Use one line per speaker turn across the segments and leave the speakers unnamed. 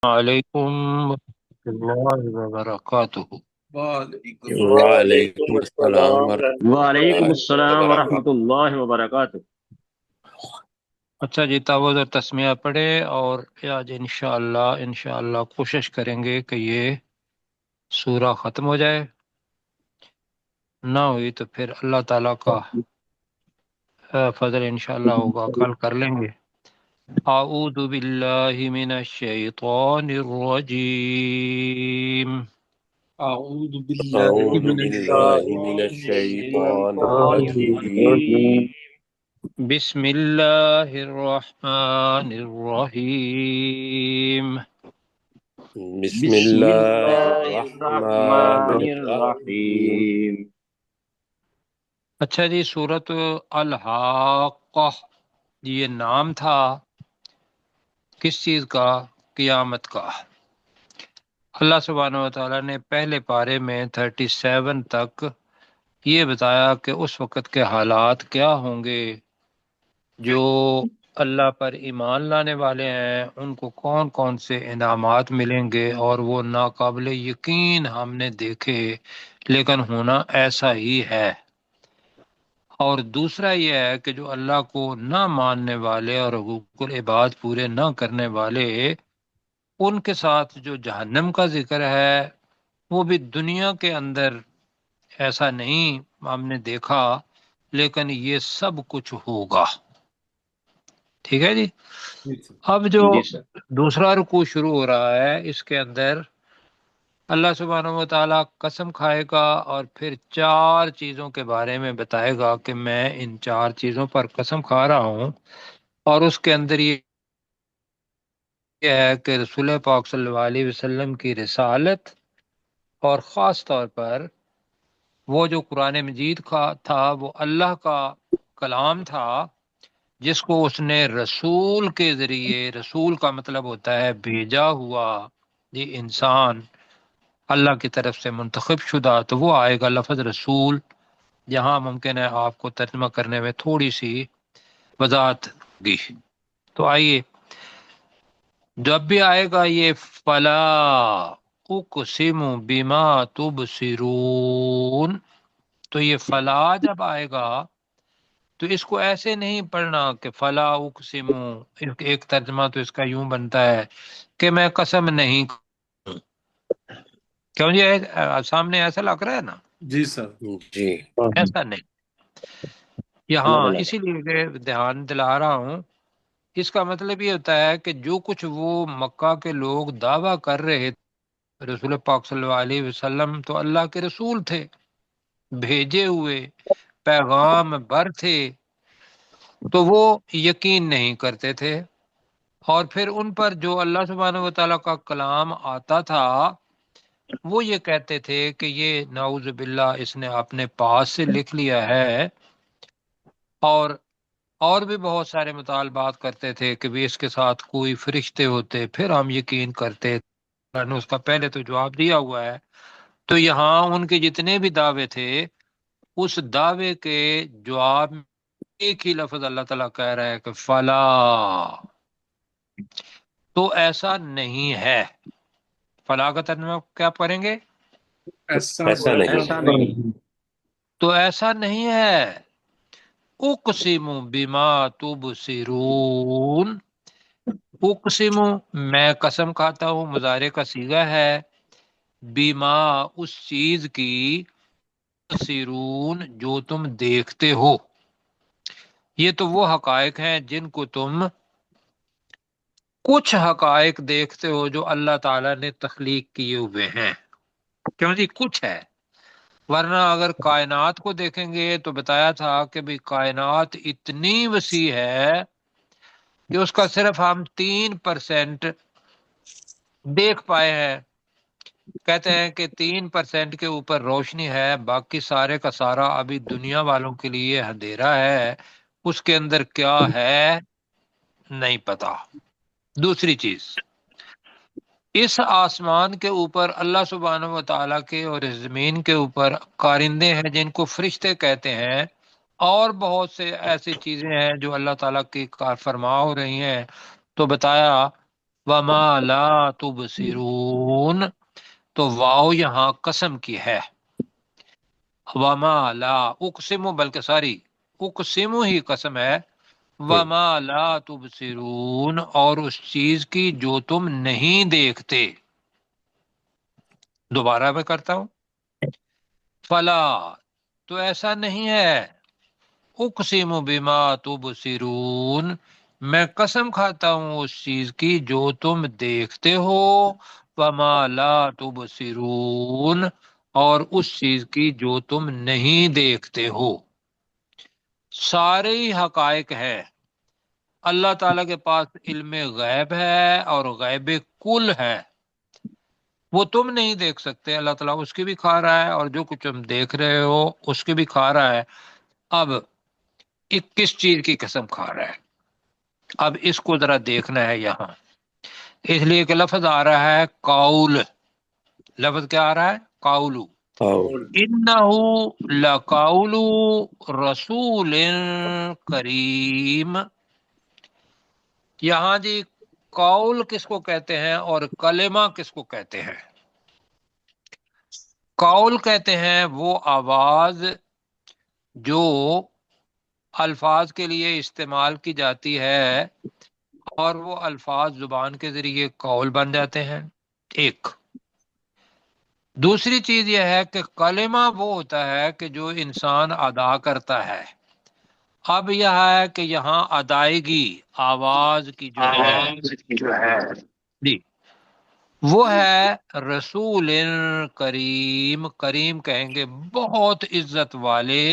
علیکم ورحمۃ اللہ وبرکاتہ۔
وعلیکم
وعلیکم السلام
السلام
ورحمۃ
ورحمۃ
وعلیکم
اللہ
اللہ
السلام
وبرکاتہ۔
ورحمۃ اللہ وبرکاتہ۔
اچھا جی، تعوذ اور تسمیہ پڑھے اور آج انشاءاللہ کوشش کریں گے کہ یہ سورہ ختم ہو جائے، نہ ہوئی تو پھر اللہ تعالیٰ کا فضل انشاءاللہ ہوگا، کل کر لیں گے۔ اعوذ باللہ من الشیطان الرجیم،
اعوذ باللہ
اعوذ
من
باللہ من
الشیطان
الشیطان الرجیم۔
الرجیم
بسم اللہ الرحمن الرحیم۔
بسم
بسم
اللہ
اللہ
الرحمن
الرحمن
الرحیم۔
الرحیم۔
اچھا جی، سورۃ الحاقہ، یہ نام تھا کس چیز کا؟ قیامت کا۔ اللہ سبحانہ وتعالیٰ نے پہلے پارے میں 37 تک یہ بتایا کہ اس وقت کے حالات کیا ہوں گے، جو اللہ پر ایمان لانے والے ہیں ان کو کون کون سے انعامات ملیں گے، اور وہ ناقابل یقین ہم نے دیکھے، لیکن ہونا ایسا ہی ہے۔ اور دوسرا یہ ہے کہ جو اللہ کو نہ ماننے والے اور حقوق العباد پورے نہ کرنے والے، ان کے ساتھ جو جہنم کا ذکر ہے، وہ بھی دنیا کے اندر ایسا نہیں ہم نے دیکھا، لیکن یہ سب کچھ ہوگا۔ ٹھیک ہے جی۔ اب جو
جی سر۔
دوسرا رکوع شروع ہو رہا ہے، اس کے اندر اللہ سبحانہ و تعالیٰ قسم کھائے گا اور پھر 4 چیزوں کے بارے میں بتائے گا کہ میں ان 4 چیزوں پر قسم کھا رہا ہوں، اور اس کے اندر یہ ہے کہ رسول پاک صلی اللہ علیہ وسلم کی رسالت، اور خاص طور پر وہ جو قرآن مجید کا تھا وہ اللہ کا کلام تھا، جس کو اس نے رسول کے ذریعے، رسول کا مطلب ہوتا ہے بھیجا ہوا، یہ انسان اللہ کی طرف سے منتخب شدہ، تو وہ آئے گا لفظ رسول، یہاں ممکن ہے آپ کو ترجمہ کرنے میں تھوڑی سی وضاحت ہوگی۔ تو آئیے، جب بھی آئے گا یہ فلا اقسم بما تبصرون، تو یہ فلا جب آئے گا تو اس کو ایسے نہیں پڑھنا کہ فلا اقسم، ایک ترجمہ تو اس کا یوں بنتا ہے کہ میں قسم نہیں کروں۔ کیوں جی، سامنے ایسا لگ رہا ہے نا؟
جی سر۔
جی
ایسا نہیں، یہاں اسی لیے کہ دھیان دلا رہا ہوں، اس کا مطلب یہ ہوتا ہے کہ جو کچھ وہ مکہ کے لوگ دعویٰ کر رہے تھے، رسول پاک صلی اللہ علیہ وسلم تو اللہ کے رسول تھے، بھیجے ہوئے پیغام بر تھے، تو وہ یقین نہیں کرتے تھے، اور پھر ان پر جو اللہ سبحانہ و تعالیٰ کا کلام آتا تھا وہ یہ کہتے تھے کہ یہ نعوذ باللہ اس نے اپنے پاس سے لکھ لیا ہے، اور بھی بہت سارے مطالبات کرتے تھے کہ بھی اس کے ساتھ کوئی فرشتے ہوتے پھر ہم یقین کرتے۔ اللہ نے اس کا پہلے تو جواب دیا ہوا ہے۔ تو یہاں ان کے جتنے بھی دعوے تھے، اس دعوے کے جواب میں ایک ہی لفظ اللہ تعالیٰ کہہ رہا ہے کہ فلا، تو ایسا نہیں ہے۔ فلا کا ترجمہ کیا پڑھیں گے؟
ایسا
ایسا
نہیں
نہیں
ایسا
ہے۔
نہیں۔
تو ایسا نہیں ہے۔ اقسم بما تبصرون، اقسم میں قسم کھاتا ہوں، مضارع کا صیغہ ہے، بیما اس چیز کی، تبصرون جو تم دیکھتے ہو، یہ تو وہ حقائق ہیں جن کو تم، کچھ حقائق دیکھتے ہو جو اللہ تعالیٰ نے تخلیق کیے ہوئے ہیں، کیوں جی کچھ ہے، ورنہ اگر کائنات کو دیکھیں گے تو بتایا تھا کہ بھی کائنات اتنی وسیع ہے کہ اس کا صرف ہم 3% دیکھ پائے ہیں۔ کہتے ہیں کہ 3% کے اوپر روشنی ہے، باقی سارے کا سارا ابھی دنیا والوں کے لیے اندھیرا ہے، اس کے اندر کیا ہے نہیں پتا۔ دوسری چیز، اس آسمان کے اوپر اللہ سبحانہ و تعالیٰ کے اور اس زمین کے اوپر کارندے ہیں جن کو فرشتے کہتے ہیں، اور بہت سے ایسی چیزیں ہیں جو اللہ تعالیٰ کی کار فرما ہو رہی ہیں۔ تو بتایا وما لا تبصرون، تو واو یہاں قسم کی ہے، وما لا اقسم، بلکہ ساری اقسم ہی قسم ہے، وما لا تبصرون، اور اس چیز کی جو تم نہیں دیکھتے۔ دوبارہ میں کرتا ہوں، فلا، تو ایسا نہیں ہے، اقسم بما تبصرون، میں قسم کھاتا ہوں اس چیز کی جو تم دیکھتے ہو، وما لا تبصرون، اور اس چیز کی جو تم نہیں دیکھتے ہو۔ سارے ہی حقائق ہے، اللہ تعالیٰ کے پاس علم غیب ہے اور غیب کل ہے، وہ تم نہیں دیکھ سکتے، اللہ تعالیٰ اس کی بھی کھا رہا ہے، اور جو کچھ تم دیکھ رہے ہو اس کی بھی کھا رہا ہے۔ اب کس چیز کی قسم کھا رہا ہے، اب اس کو ذرا دیکھنا ہے یہاں، اس لیے کہ لفظ آ رہا ہے قول، لفظ کیا آ رہا ہے؟ قولو، انہو لقول رسول کریم۔ یہاں جی قول کس کو کہتے ہیں اور کلمہ کس کو کہتے ہیں؟ قول کہتے ہیں وہ آواز جو الفاظ کے لیے استعمال کی جاتی ہے اور وہ الفاظ زبان کے ذریعے قول بن جاتے ہیں، ایک۔ دوسری چیز یہ ہے کہ کلمہ وہ ہوتا ہے کہ جو انسان ادا کرتا ہے۔ اب یہ ہے کہ یہاں ادائیگی آواز کی جو ہے جی وہ ہے رسول کریم، کریم کہیں گے بہت عزت والے،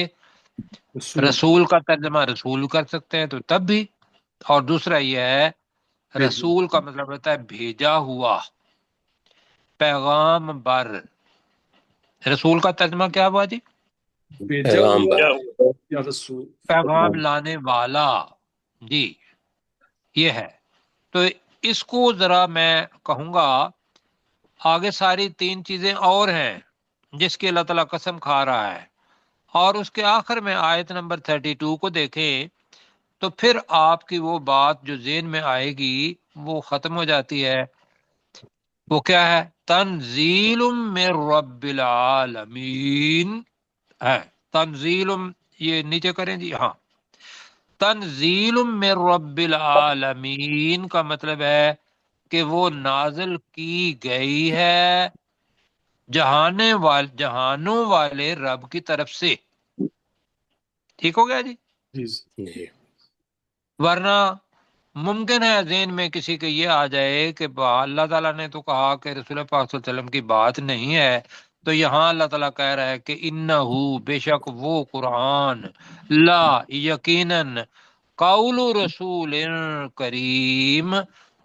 رسول
رسول کا ترجمہ رسول کر سکتے ہیں تو تب بھی، اور دوسرا یہ ہے رسول کا مطلب ہوتا ہے بھیجا ہوا، پیغام بر۔ رسول کا ترجمہ کیا ہوا جی؟
بھیجا
پیغام
ہوا
بر،
یا رسول؟
پیغام لانے والا، جی یہ ہے۔ تو اس کو ذرا میں کہوں گا، آگے ساری تین چیزیں اور ہیں جس کی اللہ تعالیٰ قسم کھا رہا ہے، اور اس کے آخر میں آیت نمبر 32 کو دیکھیں تو پھر آپ کی وہ بات جو ذہن میں آئے گی وہ ختم ہو جاتی ہے۔ وہ کیا ہے؟ تنزیل من رب العالمین ہے، تنزیل، یہ نیچے کریں جی، ہاں، تنزیل من رب العالمین کا مطلب ہے کہ وہ نازل کی گئی ہے جہانوں والے رب کی طرف سے۔ ٹھیک ہو گیا جی؟
جی
ورنہ ممکن ہے ذہن میں کسی کے یہ آ جائے کہ اللہ تعالیٰ نے تو کہا کہ رسول پاک صلی اللہ علیہ وسلم کی بات نہیں ہے، تو یہاں اللہ تعالیٰ کہہ رہا ہے کہ انہو، بے شک وہ قرآن، لا یقیناً، قول رسول کریم،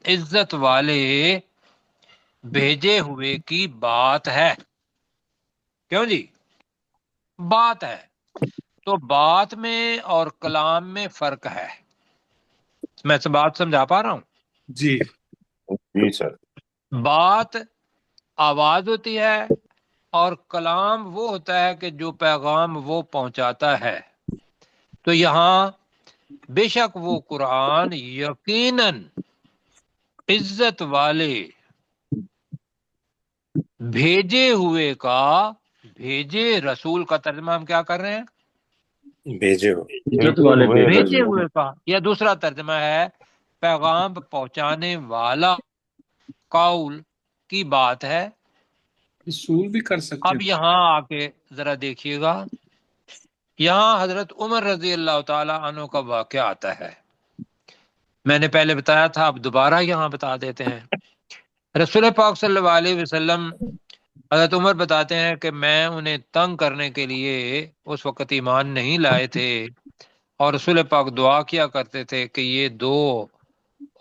عزت والے بھیجے ہوئے کی بات ہے۔ کیوں جی؟ بات ہے، تو بات میں اور کلام میں فرق ہے، میں سے بات سمجھا پا رہا ہوں؟
جی
جی سر،
بات آواز ہوتی ہے اور کلام وہ ہوتا ہے کہ جو پیغام وہ پہنچاتا ہے۔ تو یہاں بے شک وہ قرآن یقیناً عزت والے بھیجے ہوئے کا، بھیجے رسول کا ترجمہ ہم کیا کر رہے ہیں؟
بھیجے ہو
عزت والے
بھیجے ہوئے کا، یا دوسرا ترجمہ ہے پیغام پہنچانے والا، قول کی بات ہے۔
رسول بھی کر سکتے
اب
ہیں۔
یہاں آ کے ذرا دیکھیے گا، یہاں حضرت عمر رضی اللہ تعالی عنہ کا واقعہ آتا ہے، میں نے پہلے بتایا تھا، اب دوبارہ یہاں بتا دیتے ہیں۔ رسول پاک صلی اللہ علیہ وسلم، حضرت عمر بتاتے ہیں کہ میں انہیں تنگ کرنے کے لیے اس وقت ایمان نہیں لائے تھے، اور رسول پاک دعا کیا کرتے تھے کہ یہ دو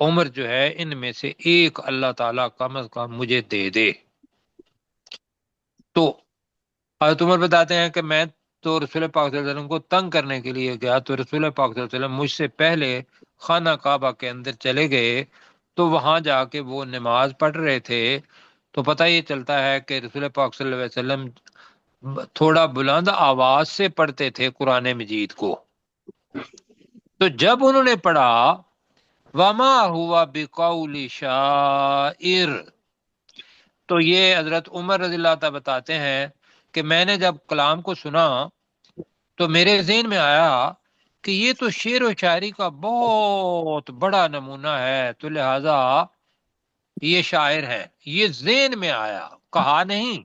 عمر جو ہے ان میں سے ایک اللہ تعالیٰ کم از کم مجھے دے دے۔ تو حضرت عمر بتاتے ہیں کہ میں تو رسول پاک صلی اللہ علیہ وسلم کو تنگ کرنے کے لیے گیا، تو رسول پاک صلی اللہ علیہ وسلم مجھ سے پہلے خانہ کعبہ کے اندر چلے گئے، تو وہاں جا کے وہ نماز پڑھ رہے تھے، تو پتہ یہ چلتا ہے کہ رسول پاک صلی اللہ علیہ وسلم تھوڑا بلند آواز سے پڑھتے تھے قرآن مجید کو۔ تو جب انہوں نے پڑھا وما ہوا بقول شاعر. تو یہ حضرت عمر رضی اللہ تعالیٰ بتاتے ہیں کہ میں نے جب کلام کو سنا تو میرے ذہن میں آیا کہ یہ تو شعر و شاعری کا بہت بڑا نمونہ ہے، تو لہذا یہ شاعر ہے. یہ ذہن میں آیا، کہا نہیں.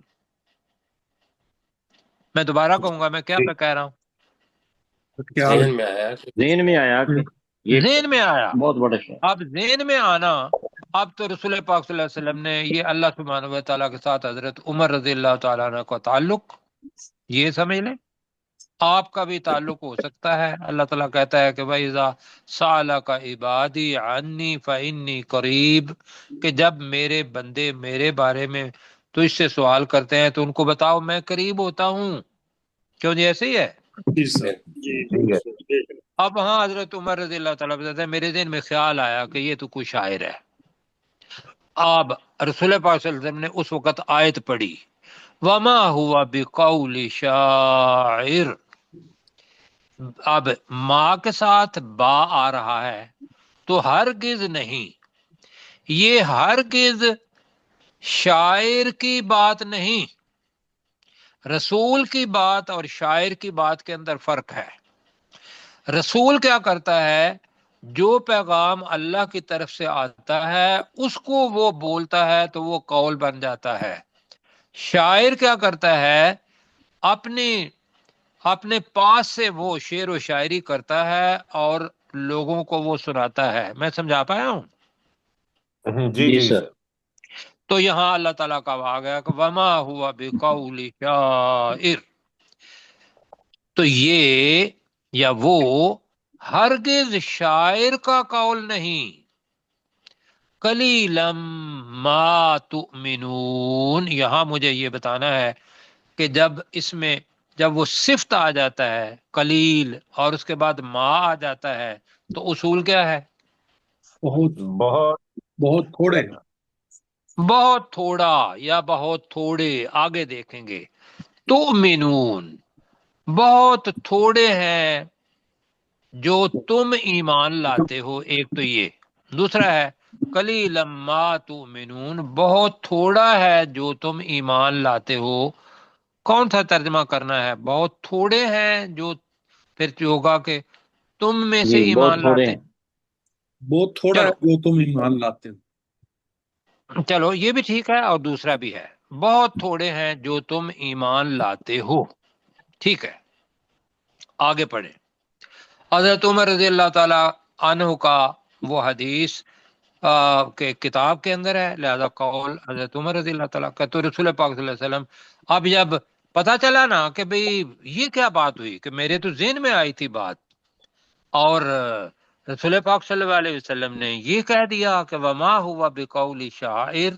میں دوبارہ کہوں گا، میں کیا
جی
کہہ رہا ہوں؟
کیا
ذہن میں آیا کہ یہ
ذہن میں آیا.
بہت بڑا شعر.
اب ذہن میں آنا، اب تو رسول پاک صلی اللہ علیہ وسلم نے یہ اللہ سبحانہ و تعالیٰ کے ساتھ حضرت عمر رضی اللہ تعالیٰ عنہ کا تعلق، یہ سمجھ لیں. آپ کا بھی تعلق ہو سکتا ہے. اللہ تعالیٰ کہتا ہے کہ وَإِذَا سَأَلَكَ عِبَادِي عَنِّي فَإِنِّي قَرِيبٌ، کہ جب میرے بندے میرے بارے میں تو اس سے سوال کرتے ہیں تو ان کو بتاؤ میں قریب ہوتا ہوں. کیوں جی ایسے ہی ہے؟
جی سر.
اب ہاں حضرت عمر رضی اللہ تعالیٰ بتاتے ہیں میرے ذہن میں خیال آیا کہ یہ تو کوئی شاعر ہے. اب رسول پاک صلی اللہ علیہ وسلم نے اس وقت آیت پڑھی وما ہوا بقول شاعر. اب ماں کے ساتھ با آ رہا ہے تو ہرگز نہیں، یہ ہرگز شاعر کی بات نہیں. رسول کی بات اور شاعر کی بات کے اندر فرق ہے. رسول کیا کرتا ہے؟ جو پیغام اللہ کی طرف سے آتا ہے اس کو وہ بولتا ہے تو وہ قول بن جاتا ہے. شاعر کیا کرتا ہے؟ اپنے پاس سے وہ شعر و شاعری کرتا ہے اور لوگوں کو وہ سناتا ہے. میں سمجھا پایا ہوں؟
جی
جی
جی
سر.
سر.
تو یہاں اللہ تعالیٰ کا آ گیا کہ وما ہوا بقول شاعر. تو یہ یا وہ ہرگز شاعر کا قول نہیں. قلیلا ما تؤمنون، یہاں مجھے یہ بتانا ہے کہ جب وہ صفت آ جاتا ہے قلیل اور اس کے بعد ما آ جاتا ہے تو اصول کیا ہے؟
بہت
بہت
بہت تھوڑے.
بہت تھوڑا یا بہت تھوڑے. آگے دیکھیں گے. تؤمنون، بہت تھوڑے ہیں جو تم ایمان لاتے ہو. ایک تو یہ. دوسرا ہے قلیلا ما تؤمنون، بہت تھوڑا ہے جو تم ایمان لاتے ہو. کون سا ترجمہ کرنا ہے؟ بہت تھوڑے ہیں جو، پھر ہوگا کہ تم میں سے
جی بہت
ایمان
تھوڑے
لاتے.
ہیں.
بہت تھوڑا ہے جو تم ایمان لاتے ہو.
چلو یہ بھی ٹھیک ہے، اور دوسرا بھی ہے بہت تھوڑے ہیں جو تم ایمان لاتے ہو. ٹھیک ہے، آگے پڑھیں. حضرت عمر رضی اللہ تعالی عنہ کا وہ حدیث کہ کتاب کے اندر ہے، لہذا قول حضرت عمر رضی اللہ تعالیٰ کا. تو رسول پاک صلی اللہ علیہ وسلم اب جب پتہ چلا نا کہ بھئی یہ کیا بات ہوئی کہ میرے تو ذہن میں آئی تھی بات اور رسول پاک صلی اللہ علیہ وسلم نے یہ کہہ دیا کہ وما ہوا بقول شاعر.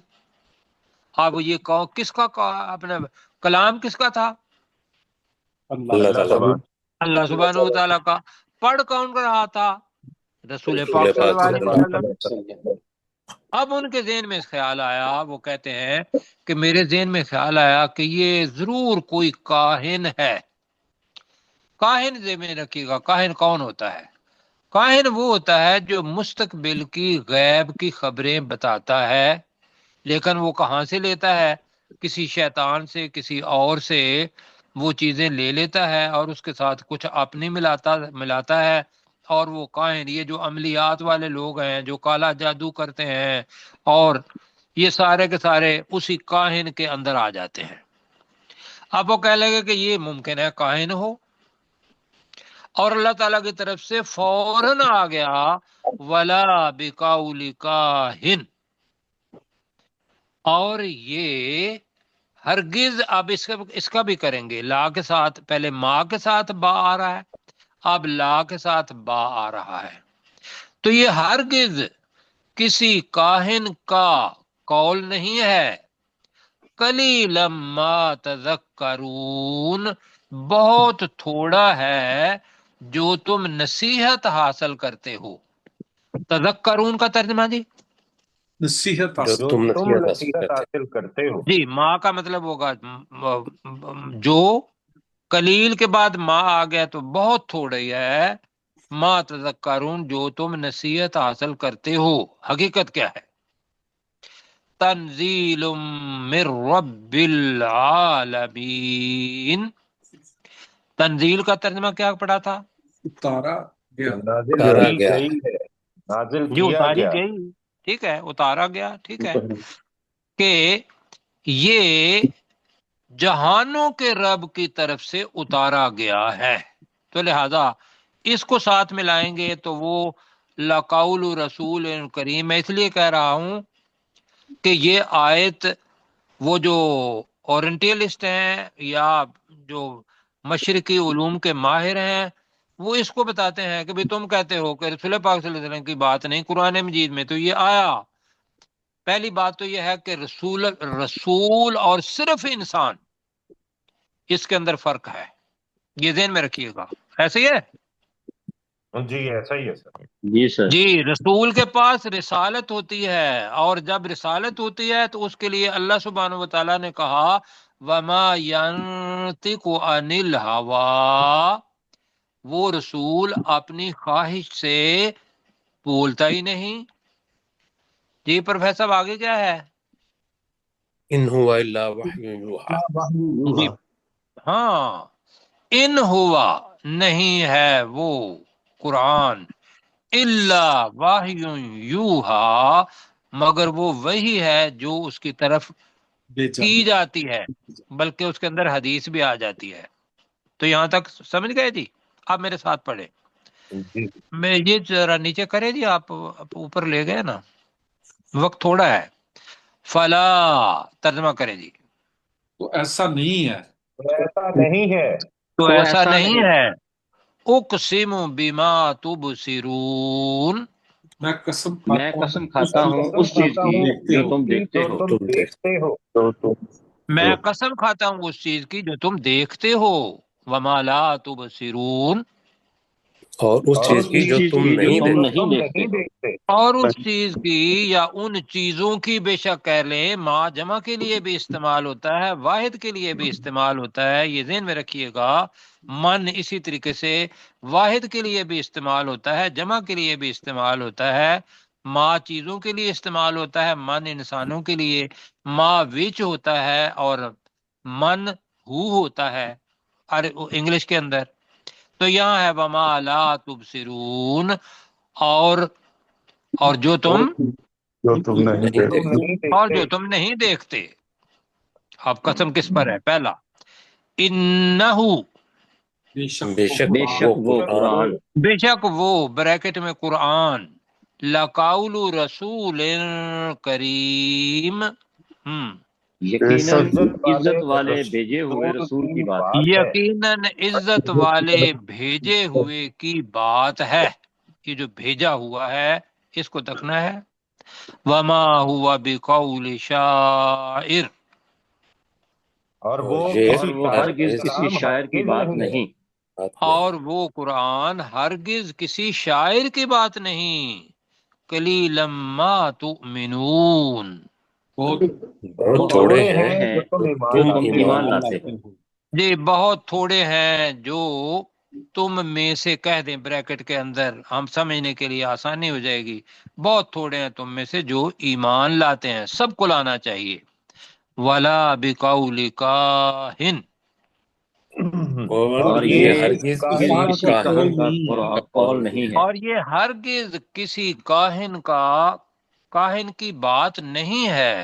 اب یہ کس کا اپنا کلام کس کا تھا؟
اللہ تعالیٰ.
اللہ سبحانہ و تعالیٰ کا. پڑھ کون رہا تھا؟ رسول پاک صلی اللہ علیہ وسلم. اب ان کے ذہن میں خیال آیا، وہ کہتے ہیں کہ میرے ذہن میں خیال آیا کہ یہ ضرور کوئی کاہن ہے. کاہن ذہن میں رکھیے گا. کاہن کون ہوتا ہے؟ کاہن وہ ہوتا ہے جو مستقبل کی غیب کی خبریں بتاتا ہے، لیکن وہ کہاں سے لیتا ہے؟ کسی شیطان سے، کسی اور سے وہ چیزیں لے لیتا ہے اور اس کے ساتھ کچھ اپنی ملاتا ہے. اور وہ کاہن، یہ جو عملیات والے لوگ ہیں جو کالا جادو کرتے ہیں، اور یہ سارے کے سارے اسی کاہن کے اندر آ جاتے ہیں. اب وہ کہہ لگے کہ یہ ممکن ہے کاہن ہو، اور اللہ تعالیٰ کی طرف سے فوراً آ گیا ولا بقول کاہن. اور یہ ہرگز، اب اس کا بھی کریں گے. لا کے ساتھ، پہلے ماں کے ساتھ با آ رہا ہے، اب لا کے ساتھ با آ رہا ہے. تو یہ ہرگز کسی کاہن کا قول نہیں ہے. قلیلا ما تذکرون، بہت تھوڑا ہے جو تم نصیحت حاصل کرتے ہو. تذکرون کا ترجمہ جی؟
نصیحت
جو تم نصیحت حاصل کرتے ہو.
جی، ماں کا مطلب ہوگا جو. قلیل کے بعد ماں آ گیا تو بہت تھوڑی ہے ما تذکرون جو تم نصیحت حاصل کرتے ہو. حقیقت کیا ہے؟ تنزیل من رب العالمین. تنزیل کا ترجمہ کیا پڑا تھا؟
اتارا گیا.
نازل
اتارا
کی
گیا.
گئی ہے، نازل
جو
کیا
اتاری
گیا.
گئی، ٹھیک ہے، اتارا گیا، ٹھیک ہے، کہ یہ جہانوں کے رب کی طرف سے اتارا گیا ہے. تو لہذا اس کو ساتھ ملائیں گے تو وہ لقول رسول کریم. میں اس لیے کہہ رہا ہوں کہ یہ آیت وہ جو اورینٹیلسٹ ہیں یا جو مشرقی علوم کے ماہر ہیں وہ اس کو بتاتے ہیں کہ بھی تم کہتے ہو کہ رسول پاک صلی اللہ علیہ وسلم کی بات نہیں قرآن مجید میں تو یہ آیا. پہلی بات تو یہ ہے کہ رسول اور صرف انسان، اس کے اندر فرق ہے، یہ ذہن میں رکھیے گا. ایسے ہی ہے
جی ایسا ہی ہے سر.
جی سر.
جی. رسول کے پاس رسالت ہوتی ہے، اور جب رسالت ہوتی ہے تو اس کے لیے اللہ سبحانہ و تعالیٰ نے کہا وما ينطق عن الهوى، وہ رسول اپنی خواہش سے بولتا ہی نہیں. جی پروفیسر صاحب آگے کیا ہے؟
ان هو الا وحی یوحی.
جی ہاں، ان ہوا نہیں ہے وہ قرآن الا واحی یوحا، مگر وہ وہی ہے جو اس کی طرف
بھیجا
کی جاتی ہے، بلکہ اس کے اندر حدیث بھی آ جاتی ہے. تو یہاں تک سمجھ گئے جی؟ آپ میرے ساتھ پڑھے.
جی
میں یہ ذرا نیچے کرے جی، آپ اوپر لے گئے نا، وقت تھوڑا ہے. فلا ترجمہ کرے جی.
تو ایسا نہیں ہے.
تو ایسا نہیں ہے.
تو ایسا نہیں ہے. اقسم بما تبصرون،
میں قسم
میں قسم کھاتا ہوں اس چیز کی جو تم دیکھتے ہو.
تم دیکھتے ہو.
میں قسم کھاتا ہوں اس چیز کی جو تم دیکھتے ہو. وما لا تبصرون،
اور اس چیز کی جو تم نہیں دیکھتے.
اور اس چیز کی یا ان چیزوں کی، بے شک کہہ لیں ما جمع کے لیے بھی استعمال ہوتا ہے، واحد کے لیے بھی استعمال ہوتا ہے، یہ ذہن میں رکھیے گا. من اسی طریقے سے واحد کے لیے بھی استعمال ہوتا ہے، جمع کے لیے بھی استعمال ہوتا ہے. ما چیزوں کے لیے استعمال ہوتا ہے، من انسانوں کے لیے. ما وچ ہوتا ہے اور من ہو ہوتا ہے انگلش کے اندر. تو یہاں ہے وما لا تبصرون، اور جو تم
نہیں دیکھتے.
اور جو تم نہیں دیکھتے. اب قسم کس پر ہے؟ پہلا انہو،
بے شک
بے شک وہ قرآن.
بے شک وہ بریکٹ میں قرآن، لقول رسول کریم،
یقیناً عزت والے بھیجے ہوئے رسول کی بات ہے.
یقیناً عزت والے بھیجے ہوئے کی بات ہے. یہ جو بھیجا ہوا ہے اس کو تکنا ہے. وما ہوا بقول شاعر،
اور وہ
ہرگز کسی شاعر کی بات نہیں.
اور وہ قرآن ہرگز کسی شاعر کی بات نہیں. قلیلا ما تؤمنون،
بہت تھوڑے ہیں
جو تم
جو
ایمان
تم
لاتے
ایمان
ہو.
لاتے ہو.
جی بہت تھوڑے ہیں جو تم میں سے، کہہ دیں بریکٹ کے اندر ہم سمجھنے کے لیے آسانی ہو جائے گی، بہت تھوڑے ہیں تم میں سے جو ایمان لاتے ہیں. سب کو لانا چاہیے. ولا بقول کاہن،
اور یہ ہرگز کسی کاہن کا قول نہیں ہے.
اور یہ ہرگز کسی کاہن کی بات نہیں ہے.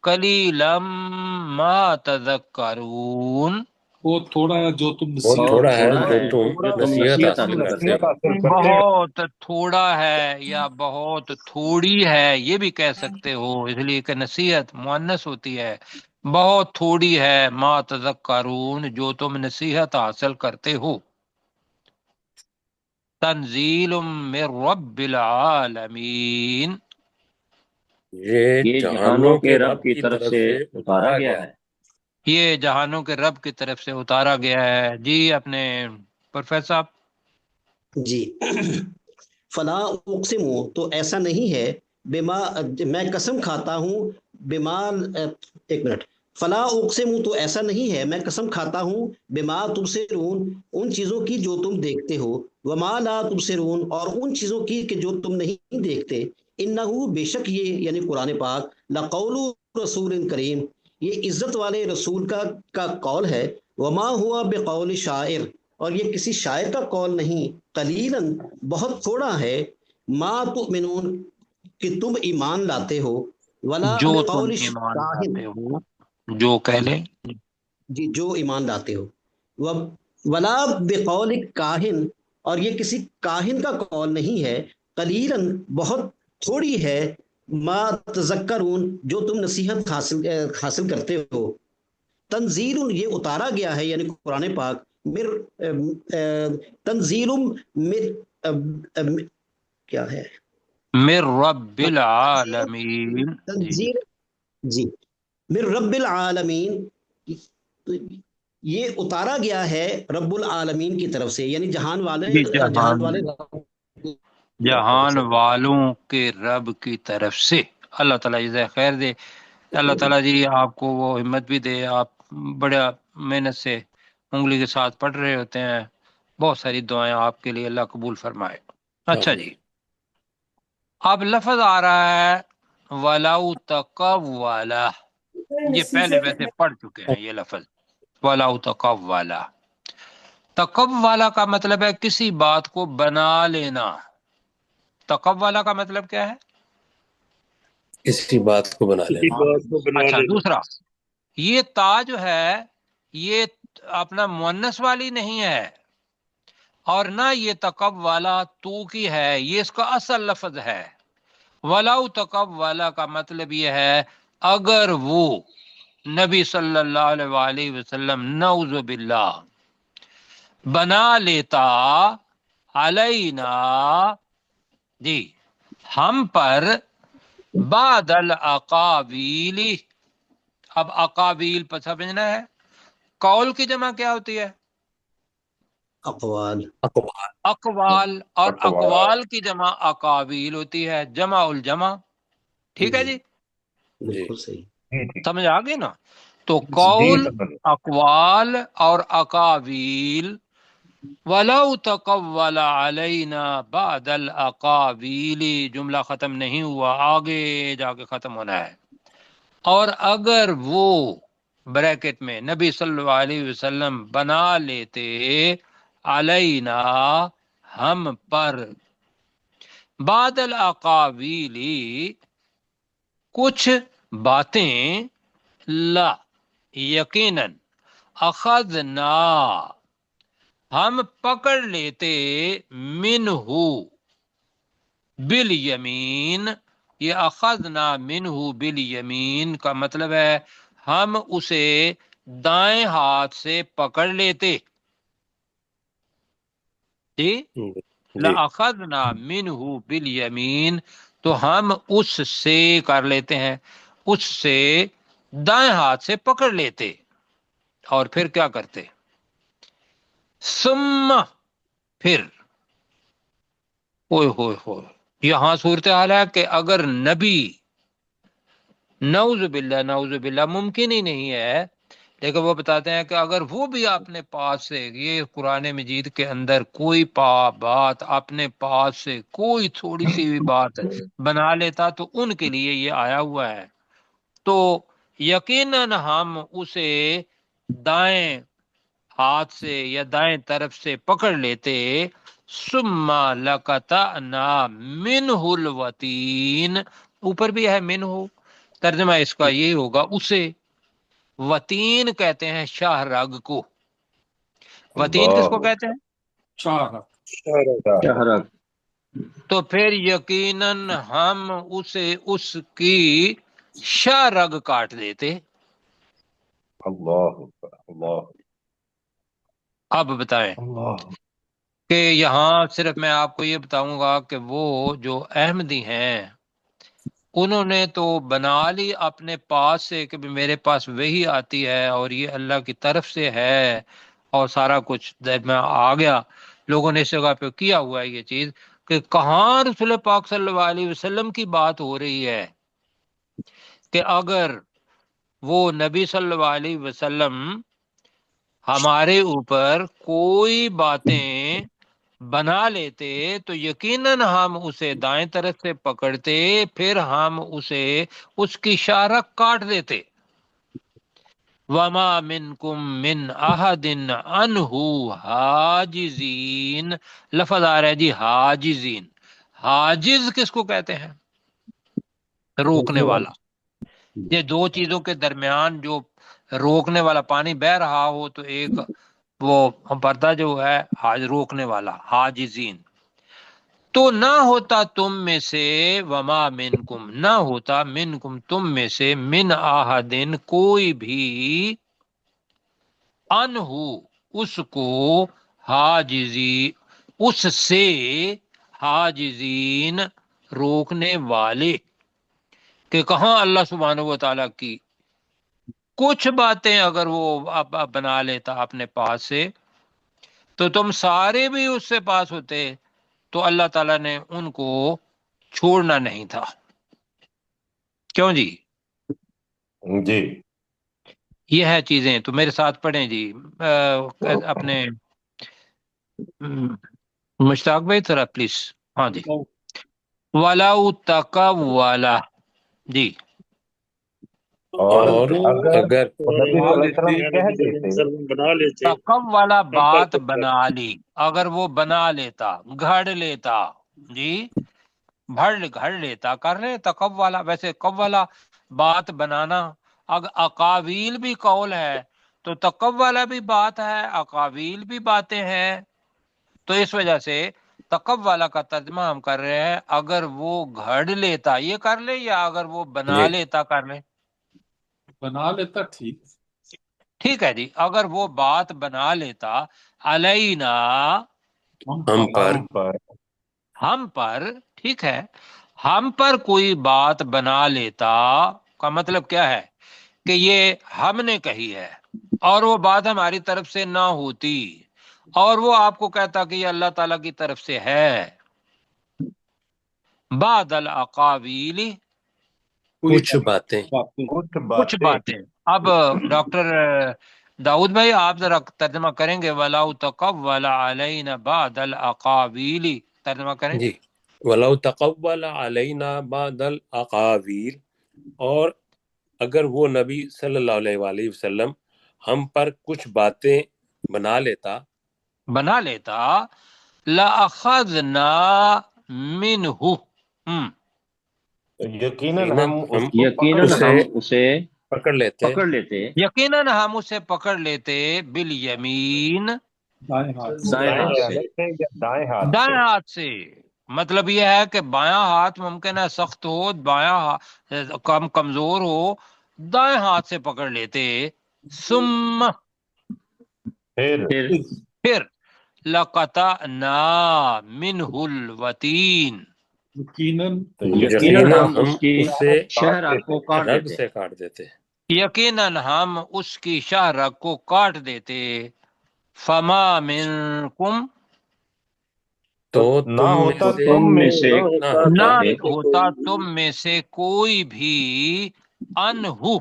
قلیلا ما تذکرون،
وہ تھوڑا ہے جو تم
بہت تھوڑا ہے جو تم
نصیحت
نصیحت حاصل کرتے ہو.
بہت تھوڑا ہے یا بہت تھوڑی ہے، یہ بھی کہہ سکتے ہو، اس لیے کہ نصیحت مؤنث ہوتی ہے. بہت تھوڑی ہے ما تذکرون، جو تم نصیحت حاصل کرتے ہو. تنزیل من رب العالمین،
یہ جہانوں کے رب کی طرف سے اتارا گیا ہے.
یہ جہانوں کے رب کی طرف سے اتارا گیا ہے. جی اپنے پروفیسر صاحب.
جی فلا اقسم، تو ایسا نہیں ہے، بما، میں قسم کھاتا ہوں، بما، ایک منٹ، فلا اقسم تو ایسا نہیں ہے میں قسم کھاتا ہوں بما تبصرون ان چیزوں کی جو تم دیکھتے ہو، وما لا تبصرون اور ان چیزوں کی کہ جو تم نہیں دیکھتے، انہو بے شک یہ یعنی قرآن پاک لقول رسول کریم یہ عزت والے رسول کا قول ہے، وما ہوا بقول شاعر اور یہ کسی شاعر کا قول نہیں، قلیلاً بہت تھوڑا ہے، ما تؤمنون کہ تم ایمان لاتے ہو، ولا
جو تم
بقول
ایمان
کاہن
لاتے ہو، جو کہہ لیں
جی جو ایمان لاتے ہو، ولا بقول کاہن اور یہ کسی کاہن کا قول نہیں ہے، قلیلاً بہت تھوڑی ہے، ما تذکرون جو تم نصیحت حاصل کرتے ہو، تنزیل یہ اتارا گیا ہے یعنی قرآن پاک تنزیل کیا ہے
من رب العالمین. جی جی
تنزیل جی من رب العالمین، تو یہ اتارا گیا ہے رب العالمین کی طرف سے یعنی جہان
جی
جہان والے رب کی طرف
جہان
سے۔
والوں کے رب کی طرف سے. اللہ تعالیٰ جزائے خیر دے. اللہ تعالیٰ جی آپ کو وہ ہمت بھی دے. آپ بڑا محنت سے انگلی کے ساتھ پڑھ رہے ہوتے ہیں. بہت ساری دعائیں آپ کے لیے، اللہ قبول فرمائے. اچھا جی، اب لفظ آ رہا ہے وَلَوْ تَقَوَّلَ. یہ پہلے ویسے پڑھ چکے ہیں یہ لفظ وَلَوْ تَقَوَّلَ. تقوّلا کا مطلب ہے کسی بات کو بنا لینا. تقوّلا کا مطلب کیا ہے؟
کسی بات کو بنا
کسی
لینا.
بات کو بنا
اچھا،
لینا.
دوسرا یہ تا جو ہے یہ اپنا مؤنث والی نہیں ہے، اور نہ یہ تقوّلا تو کی ہے، یہ اس کا اصل لفظ ہے. وَلَوْ تَقَوَّلَ کا مطلب یہ ہے اگر وہ نبی صلی اللہ علیہ وآلہ وسلم نعوذ باللہ بنا لیتا علینا جی ہم پر بعد الاقاویل. اب اقاویل پر سمجھنا ہے قول کی جمع کیا ہوتی ہے؟
اقوال،
اقوال.
اقوال، اور
اقوال.
اقوال کی جمع اقاویل ہوتی ہے، جمع الجمع. ٹھیک ہے جی،
جی
بالکل صحیح.
جی جی
سمجھ آ گئی نا؟ تو
جی
قول،
سمجھ.
اقوال اور اقاویل. وَلَوْ تَقَوَّلَ عَلَيْنَا بَعْدَ الْأَقَاوِيلِ جملہ ختم نہیں ہوا، آگے جا کے ختم ہونا ہے. اور اگر وہ بریکٹ میں نبی صلی اللہ علیہ وسلم بنا لیتے علینا ہم پر بعد الاقاویل کچھ باتیں، لا یقیناً اخذنا ہم پکڑ لیتے منہ بالیمین. یہ اخذنا منہ بالیمین کا مطلب ہے ہم اسے دائیں ہاتھ سے پکڑ لیتے. جی
جی.
لَأَخَذْنَا مِنْهُ بِالْيَمِينِ تو ہم اس سے کر لیتے ہیں، اس سے دائیں ہاتھ سے پکڑ لیتے. اور پھر کیا کرتے؟ ثم پھر اوئے ہوئے ہوئے یہاں صورتحال ہے کہ اگر نبی نعوذ باللہ ممکن ہی نہیں ہے، لیکن وہ بتاتے ہیں کہ اگر وہ بھی اپنے پاس سے، یہ قرآن مجید کے اندر کوئی بات اپنے پاس سے کوئی تھوڑی سی بھی بات بنا لیتا تو ان کے لیے یہ آیا ہوا ہے. تو یقیناً ہم اسے دائیں ہاتھ سے یا دائیں طرف سے پکڑ لیتے. ثم لقطعنا منہ الوتین، اوپر بھی ہے منہ، ترجمہ اس کا یہی ہوگا اسے. وتین کہتے ہیں شاہ رگ کو. وتین کس کو کہتے ہیں؟
شاہ.
شہرک.
تو پھر یقیناً ہم اسے اس کی شاہ رگ کاٹ دیتے.
اللہ اللہ
اب بتائیں
اللہ.
کہ یہاں صرف میں آپ کو یہ بتاؤں گا کہ وہ جو احمدی ہیں انہوں نے تو بنا لی اپنے پاس سے کہ میرے پاس وہی آتی ہے اور یہ اللہ کی طرف سے ہے اور سارا کچھ میں آ گیا. لوگوں نے اس جگہ پہ کیا ہوا ہے یہ چیز کہ کہاں رسول پاک صلی اللہ علیہ وسلم کی بات ہو رہی ہے کہ اگر وہ نبی صلی اللہ علیہ وسلم ہمارے اوپر کوئی باتیں بنا لیتے تو یقیناً ہم اسے دائیں طرف سے پکڑتے، پھر ہم اسے اس کی شارک کاٹ دیتے۔ وما منکم من احد عنہ حاجزین، لفظ آ رہا ہے جی حاجزین۔ حاجز کس کو کہتے ہیں؟ روکنے والا۔ یہ دو چیزوں کے درمیان جو روکنے والا، پانی بہ رہا ہو تو ایک وہ پردہ جو ہے روکنے والا، حاجزین۔ تو نہ ہوتا تم میں سے، وما منکم، نہ ہوتا منکم تم میں سے، من احدن کوئی بھی، انہو اس کو، حاجزی اس سے، حاجزین روکنے والے، کہ کہاں اللہ سبحانہ و تعالیٰ کی کچھ باتیں اگر وہ بنا لیتا اپنے پاس سے تو تم سارے بھی اس سے پاس ہوتے، تو اللہ تعالیٰ نے ان کو چھوڑنا نہیں تھا۔ کیوں جی؟
جی
یہ ہے چیزیں، تو میرے ساتھ پڑھیں جی۔ اپنے مشتاق بھائی ذرا پلیز، ہاں جی۔ وَلَوْ تَقَوَّلَ، جی
اور
اگر
اگر نبی
بنا
صلی اللہ علیہ
لیتے
وسلم کہہ دیتے
تقم والا بات بنا لی، اگر وہ بنا لیتا، گھڑ لیتا، جی گھڑ لیتا، کر لے تقب والا، ویسے قب والا بات بنانا، اگر اقاویل بھی قول ہے تو تقب والا بھی بات ہے، اقاویل بھی باتیں ہیں، تو اس وجہ سے تقب والا کا ترجمہ ہم کر رہے ہیں اگر وہ گھڑ لیتا یہ کر لے، یا اگر وہ بنا
جی
لیتا کر لے۔
بنا لیتا ٹھیک۔
ٹھیک ہے جی، اگر وہ بات بنا لیتا، علینا
ہم پر
ہم پر، ٹھیک ہے، ہم پر کوئی بات بنا لیتا کا مطلب کیا ہے کہ یہ ہم نے کہی ہے اور وہ بات ہماری طرف سے نہ ہوتی، اور وہ آپ کو کہتا کہ یہ اللہ تعالیٰ کی طرف سے ہے، بعد الاقاویل،
کچھ باتیں
کچھ باتیں۔ اب ڈاکٹر داؤد بھائی آپ ذرا ترجمہ کریں گے، وَلَوْ تَقَوَّلَ عَلَيْنَا بَعْضَ الْأَقَاوِيلِ، ترجمہ کریں۔
جی وَلَوْ تَقَوَّلَ عَلَيْنَا بَعْضَ الْأَقَاوِيلِ، اور اگر وہ نبی صلی اللہ علیہ وآلہ وسلم ہم پر کچھ باتیں بنا لیتا،
لَأَخَذْنَا مِنْهُ،
یقیناً ہم اس کو
یقیناً ہم اسے
پکڑ لیتے
یقیناً ہم اسے پکڑ لیتے، بالیمین،
دائیں ہاتھ سے۔
دائیں ہاتھ سے۔
جانب سے یا دائیں ہاتھ
دائیں
سے۔
ہاتھ سے۔ مطلب یہ ہے کہ بایاں ہاتھ ممکن ہے سخت ہو، بایاں کم کمزور ہو، دائیں ہاتھ سے پکڑ لیتے، ثم
پھر
پھر لقطعنا منہ الوتین،
یقیناً ہم اس کی
سے
شہرات کو کاٹ
رگ
دیتے۔
سے کاٹ دیتے۔
یقیناً ہم اس کی شاہ رگ کو کاٹ دیتے، فما منکم،
تو نہ
تم
ہوتا
میں
تم میں سے
نہ
سے
ہوتا تم میں سے کوئی بھی، انہو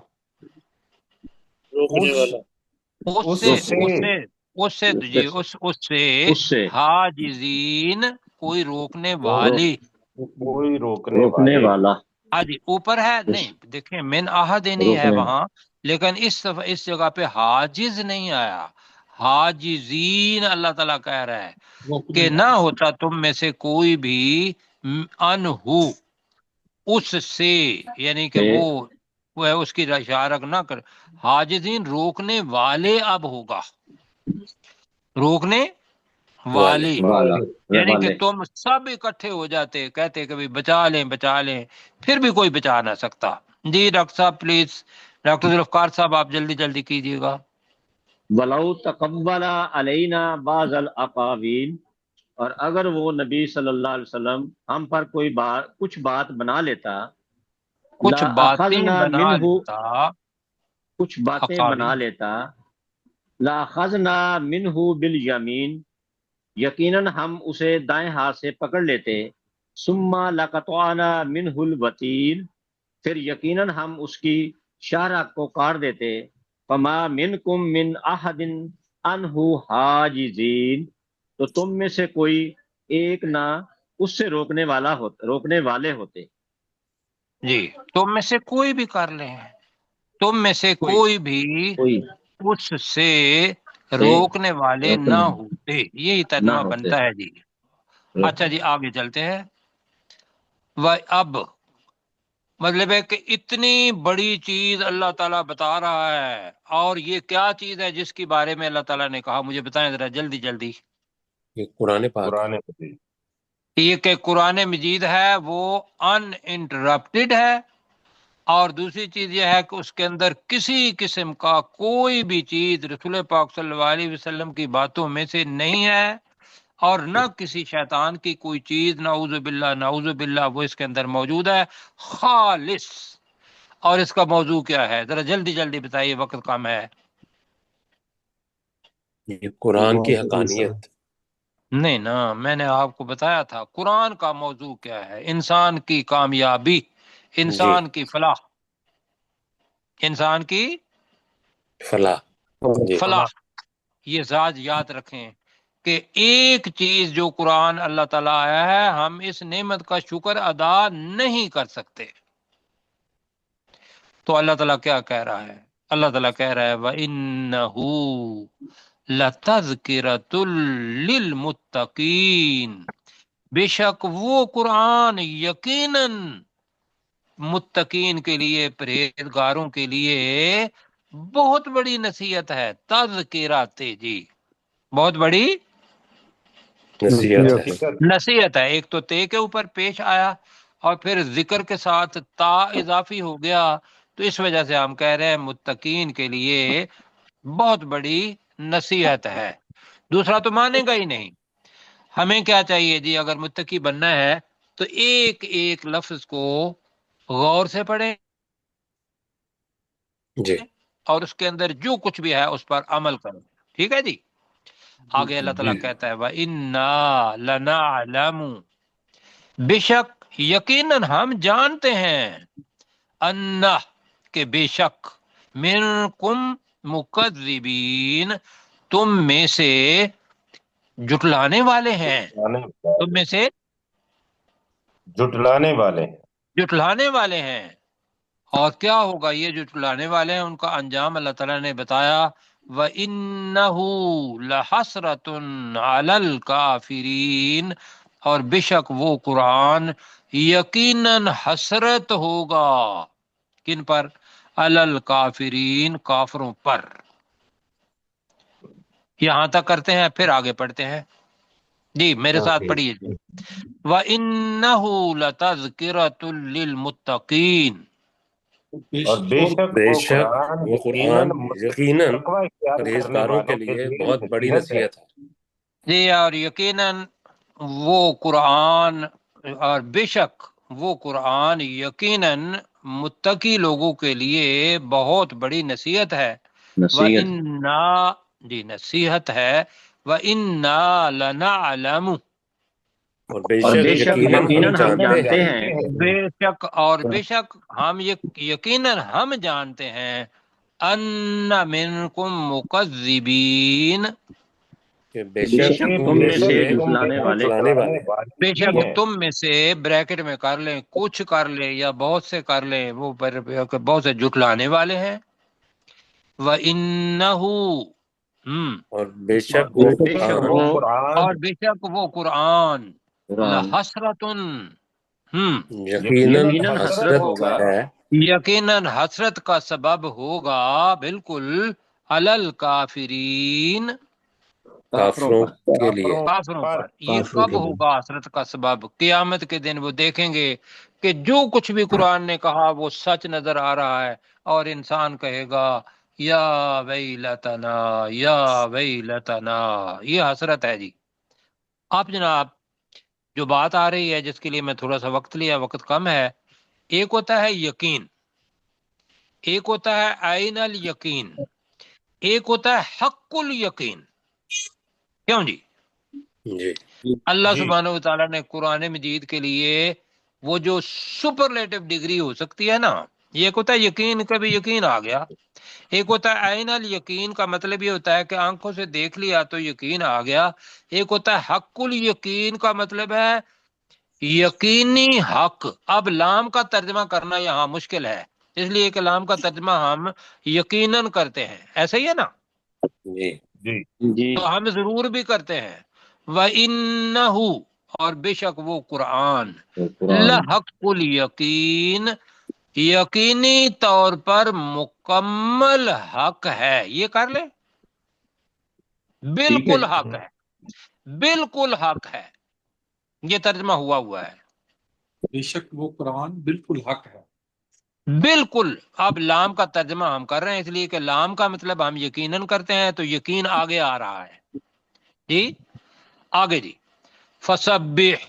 اس سے حاجزین، کوئی روکنے والی۔
کوئی روکنے
روکنے
والے۔
والا،
ہاں جی، اوپر ہے نہیں دیکھیں من احد نہیں ہے
روکنے
وہاں، لیکن اس جگہ پہ حاجز نہیں آیا، حاجزین اللہ تعالیٰ کہہ رہا ہے کہ نہ ہوتا تم میں سے کوئی بھی، انہو اس سے، یعنی کہ وہ ہے اس کی اشارہ نہ کر، حاجزین روکنے والے، اب ہوگا روکنے والے،
والا
یعنی کہ
والے۔
تم سب اکٹھے ہو جاتے، کہتے کہ بھی بچا لیں، پھر بھی کوئی بچا نہ سکتا۔ جی ڈاکٹر صاحب پلیز، ڈاکٹر ذوالفقار صاحب آپ جلدی کیجیے گا۔
وَلَوْ تَقَوَّلَ عَلَيْنَا بَعْضَ الْأَقَاوِيلِ، اور اگر وہ نبی صلی اللہ علیہ وسلم ہم پر کوئی کچھ بات بنا لیتا،
کچھ باتیں
لَأَخَذْنَا
بنا
مِنْهُ،
لیتا،
کچھ باتیں
اقاوی،
بنا لیتا، لَأَخَذْنَا مِنْهُ بِالْيَمِينِ، یقیناً ہم اسے دائیں ہاتھ سے پکڑ لیتے، ثُمَّ لَقَطَعْنَا مِنْهُ الْوَتِينَ، پھر یقیناً ہم اس کی شاہراہ کو کاٹ دیتے، فما منکم من احد عنہ حاجزین، تو تم میں سے کوئی ایک نہ اس سے روکنے والے ہوتے۔
جی، تم میں سے کوئی بھی کر لیں، تم میں سے کوئی بھی
کوئی
اس سے روکنے والے نہ ہوتے، یہی
نہ
ترجمہ
ہوتے۔
بنتا ہے جی۔ اچھا جی، آگے چلتے ہیں۔ اب مطلب ہے کہ اتنی بڑی چیز اللہ تعالیٰ بتا رہا ہے، اور یہ کیا چیز ہے جس کے بارے میں اللہ تعالیٰ نے کہا؟ مجھے بتائیں ذرا جلدی جلدی۔
یہ قرآن پاک
قرآن مجید،
یہ کہ قرآن مجید ہے وہ ان انٹرپٹیڈ ہے، اور دوسری چیز یہ ہے کہ اس کے اندر کسی قسم کا کوئی بھی چیز رسول پاک صلی اللہ علیہ وسلم کی باتوں میں سے نہیں ہے، اور نہ کسی شیطان کی کوئی چیز، نعوذ باللہ وہ اس کے اندر موجود ہے، خالص۔ اور اس کا موضوع کیا ہے؟ ذرا جلدی جلدی بتائیے، وقت کم ہے۔
یہ قرآن کی حقانیت۔
نہیں نا، میں نے آپ کو بتایا تھا قرآن کا موضوع کیا ہے۔ انسان کی کامیابی، انسان کی فلاح، انسان کی
فلاح۔ جی
فلاح۔ یہ ذات یاد رکھیں کہ ایک چیز جو قرآن اللہ تعالیٰ آیا ہے، ہم اس نعمت کا شکر ادا نہیں کر سکتے۔ تو اللہ تعالیٰ کیا کہہ رہا ہے؟ اللہ تعالیٰ کہہ رہا ہے وَإِنَّهُ لَتَذْكِرَةٌ لِّلْمُتَّقِينَ، بے شک وہ قرآن یقیناً متقین کے لیے، پرہیزگاروں کے لیے بہت بڑی نصیحت ہے۔ تذکرات، جی بہت بڑی
نصیحت ہے۔
نصیحت ہے۔ ایک تو تے کے اوپر پیش آیا، اور پھر ذکر کے ساتھ تا اضافی ہو گیا، تو اس وجہ سے ہم کہہ رہے ہیں متقین کے لیے بہت بڑی نصیحت ہے۔ دوسرا تو مانے گا ہی نہیں۔ ہمیں کیا چاہیے جی؟ اگر متقی بننا ہے تو ایک ایک لفظ کو غور سے پڑھیں،
جی
اور اس کے اندر جو کچھ بھی ہے اس پر عمل کریں۔ ٹھیک ہے جی؟ آگے اللہ تعالیٰ کہتا ہے وَإِنَّا لَنَعْلَمُ، بے شک یقیناً ہم جانتے ہیں، انہ کہ بے شک، منکم مکذبین، تم میں سے جٹلانے والے ہیں، تم میں سے
جھٹلانے والے ہیں۔
جٹلانے والے ہیں۔ اور کیا ہوگا یہ جٹلانے والے ہیں؟ ان کا انجام اللہ تعالیٰ نے بتایا، وَإِنَّهُ لَحَسْرَةٌ عَلَى الْكَافِرِينَ، اور بے شک وہ قرآن یقیناً حسرت ہوگا، کن پر؟ عَلَى الْكَافِرِينَ، کافروں پر۔ یہاں تک کرتے ہیں، پھر آگے پڑھتے ہیں جی، میرے ساتھ پڑھیے جی۔ وَإِنَّهُ لَتَذْكِرَةٌ لِّلْمُتَّقِينَ،
اور بے شک
وہ قرآن یقیناً
تقوی اختیار کرنے
پرہیزگاروں کے
والوں
لیے بہت بڑی نصیحت ہے۔
جی، اور یقیناً وہ قرآن، اور بے شک وہ قرآن یقیناً متقی لوگوں کے لیے بہت بڑی نصیحت ہے۔ وَإِنَّا، جی نصیحت ہے، وَإِنَّا لَنَعْلَمُ،
اور بے شک یقیناً ہم جانتے ہیں،
بے شک اور بے شک ہم یقیناً ہم جانتے ہیں، ان منکم مکذبین،
کہ بے شک تم میں سے
جھٹلانے والے،
بے شک تم میں سے، بریکٹ میں کر لیں، کچھ کر لیں یا بہت سے کر لیں، وہ بہت سے جھٹلانے والے ہیں۔ وَإِنَّهُ،
اور بے شک وہ قرآن
اور بے شک وہ قرآن، لحسرتن،
یقیناً حسرت ہے،
یقیناً حسرت کا سبب ہوگا، بالکل، علی الکافرین،
کافروں کے لیے۔
کافروں پر۔ یہ کب ہوگا حسرت کا سبب؟ قیامت کے دن وہ دیکھیں گے کہ جو کچھ بھی قرآن نے کہا وہ سچ نظر آ رہا ہے، اور انسان کہے گا یا ویلتنا یا ویلتنا۔ یہ حسرت ہے جی۔ اب جناب جو بات آ رہی ہے، جس کے لیے میں تھوڑا سا وقت لیا، وقت کم ہے، ایک ہوتا ہے یقین، ایک ہوتا ہے عین الیقین، ایک ہوتا ہے حق الیقین۔ کیوں جی؟
جی
اللہ سبحانہ وتعالیٰ نے قرآن مجید کے لیے وہ جو سپرلیٹو ڈگری ہو سکتی ہے نا، یہ ایک ہوتا ہے یقین، کبھی یقین آ گیا، ایک ہوتا ہے عین الیقین کا مطلب یہ ہوتا ہے کہ آنکھوں سے دیکھ لیا تو یقین آ گیا، ایک ہوتا ہے حق الیقین کا مطلب ہے یقینی حق۔ اب لام کا ترجمہ کرنا یہاں مشکل ہے، اس لیے کہ لام کا ترجمہ ہم یقیناً کرتے ہیں، ایسا ہی ہے نا،
جی
جی
جی
تو ہم ضرور بھی کرتے ہیں۔ وَإِنَّهُ، اور بے شک وہ قرآن،
قرآن
لحق الیقین، یقینی طور پر مکمل حق ہے، یہ کر لیں،
ٹھیک ہے
بالکل حق ہے، بالکل حق ہے، یہ ترجمہ ہوا ہے،
بے شک وہ قرآن بالکل حق ہے۔
بالکل۔ اب لام کا ترجمہ ہم کر رہے ہیں، اس لیے کہ لام کا مطلب ہم یقیناً کرتے ہیں، تو یقین آگے آ رہا ہے جی، آگے جی۔ فسبح،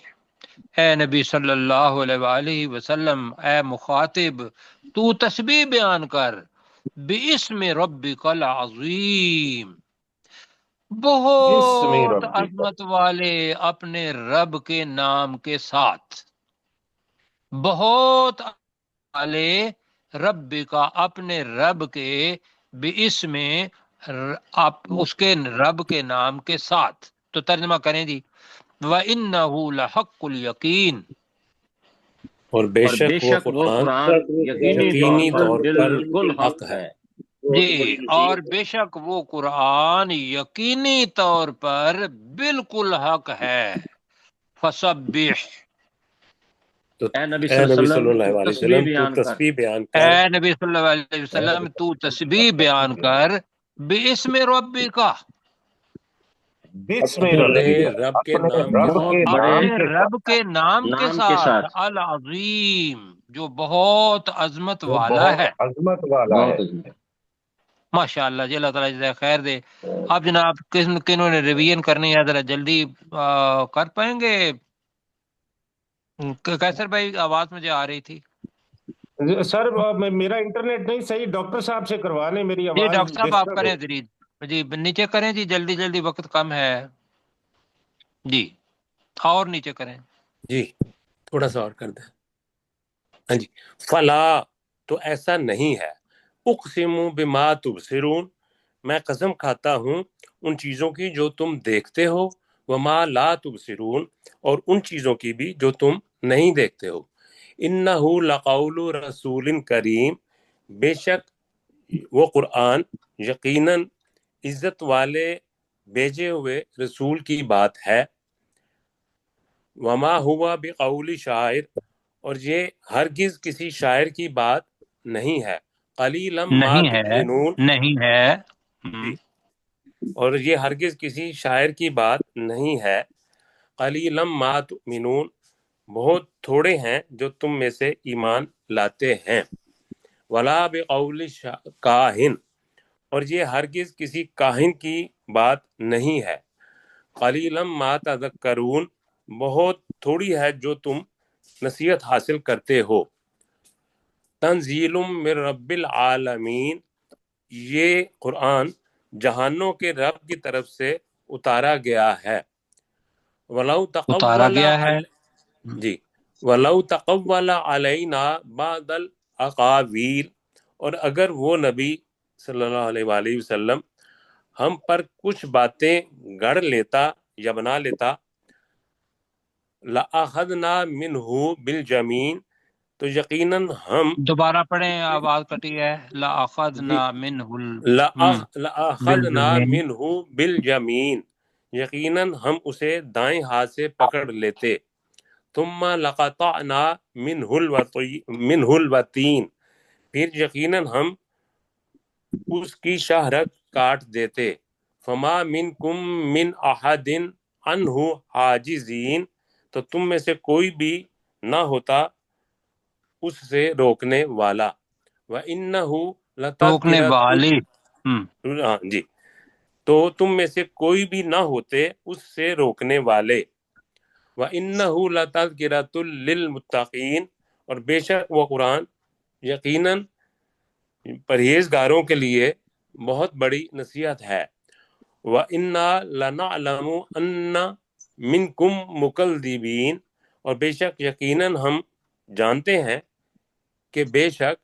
اے نبی صلی اللہ علیہ وآلہ وسلم، اے مخاطب، تو تسبیح بیان کر، بِاسْمِ ربک العظیم،
اسم
بہت
ربی کا،
عظمت والے اپنے رب کے نام کے ساتھ، بہت والے رب کا، اپنے رب کے، بِاسْمِ، اس کے رب کے نام کے ساتھ، تو ترجمہ کریں جی، وَإِنَّهُ لَحَقُّ الْيَقِينِ،
اور بے
اور بے
شک وہ
شک وہ
قرآن
قرآن
یقینی طور پر
بالکل
حق
حق
ہے۔
ہے۔
جی، اور بے شک وہ قرآن یقینی طور پر بالکل حق ہے۔ فسبح،
تو
اے نبی
اے
صلی اللہ
نبی
علیہ
صلی
وسلم
اللہ
تو
علیہ
تسبیح
وسلم تو
بیان کر،
تسبیح بیان
اے
کر،
نبی صلی اللہ علیہ وسلم تو تسبیح بیان کر، بِاسْمِ ربک،
بسم
اپنے
ربی کا،
رب کے
اپنے
نام کے
رب
بہت
کے
ساتھ،
بڑے
نام
اپنے
کے
رب
ساتھ،
کے نام کے
نام کے
ساتھ،
ساتھ،
العظیم، جو بہت عظمت
جو
والا
بہت
ہے۔
عظمت والا
بہت
ہے۔
عظیم۔
ماشاء اللہ جی، اللہ تعالیٰ جزائے خیر دے۔ اب جناب کنہوں نے ریویژن کرنی ہے ذرا جلدی کر پائیں گے؟ کیسر بھائی آواز مجھے آ رہی تھی
سر میرا انٹرنیٹ نہیں صحیح، ڈاکٹر صاحب سے کروانے، میری
جی،
آواز
ڈاکٹر صاحب آپ
ڈسٹرب ہے۔
کریں جی، جی نیچے کریں جی، جلدی جلدی، وقت کم ہے جی، اور نیچے کریں۔
جی تھوڑا سا اور کر دیں، ہاں جی۔ فلا، تو ایسا نہیں ہے، اقسم بما تبصرون، میں قسم کھاتا ہوں ان چیزوں کی جو تم دیکھتے ہو، وما لا تبصرون، اور ان چیزوں کی بھی جو تم نہیں دیکھتے ہو، انہ لقول رسول کریم، بے شک وہ قرآن یقیناً عزت والے بھیجے ہوئے رسول کی بات ہے، وما ہوا بقول شاعر، اور یہ ہرگز کسی شاعر کی بات نہیں ہے، قلیلا ما
نہیں ہے،
تؤمنون،
نہیں ہے،
جی، اور یہ ہرگز کسی شاعر کی بات نہیں ہے، قلیلا ما تؤمنون، بہت تھوڑے ہیں جو تم میں سے ایمان لاتے ہیں، ولا بقول کاہن، اور یہ ہرگز کسی کاہن کی بات نہیں ہے، قلیلا ما تذکرون، بہت تھوڑی ہے جو تم نصیحت حاصل کرتے ہو، تنزیل من رب العالمین، یہ قرآن جہانوں کے رب کی طرف سے اتارا گیا ہے، ولو
اتارا
تقول
گیا ہے۔
جی، ولو تقول علینا بعض الاقاویل، اور اگر وہ نبی صلی اللہ علیہ وآلہ وسلم ہم پر کچھ باتیں گڑھ لیتا یا بنا لیتا، لأخذنا منہ بالجمین، تو یقیناً ہم،
دوبارہ پڑھیں، آواز کٹی ہے،
جی،
لَأَخَذْنَا مِنْهُ
لأخذنا
بِالْيَمِينِ،
منہ بالجمین، یقیناً ہم اسے دائیں ہاتھ سے پکڑ لیتے، ثم لقطعنا منہ الوتین، پھر یقیناً ہم اس کی شاہ رگ کاٹ دیتے، فما منکم من احد عنہ حاجزین، تو تم میں سے کوئی بھی نہ ہوتا اس سے روکنے والا، وَإِنَّهُ
روکنے والی،
ہاں جی، تو تم میں سے کوئی بھی نہ ہوتے اس سے روکنے والے، وَإِنَّهُ لَتَذْكِرَةٌ لِّلْمُتَّقِينَ، اور بے شک وہ قرآن یقیناً پرہیزگاروں کے لیے بہت بڑی نصیحت ہے، وَإِنَّا لَنَعْلَمُ أَنَّ مِنْكُمْ مُكَذِّبِينَ، اور بے شک یقیناً ہم جانتے ہیں کہ بے شک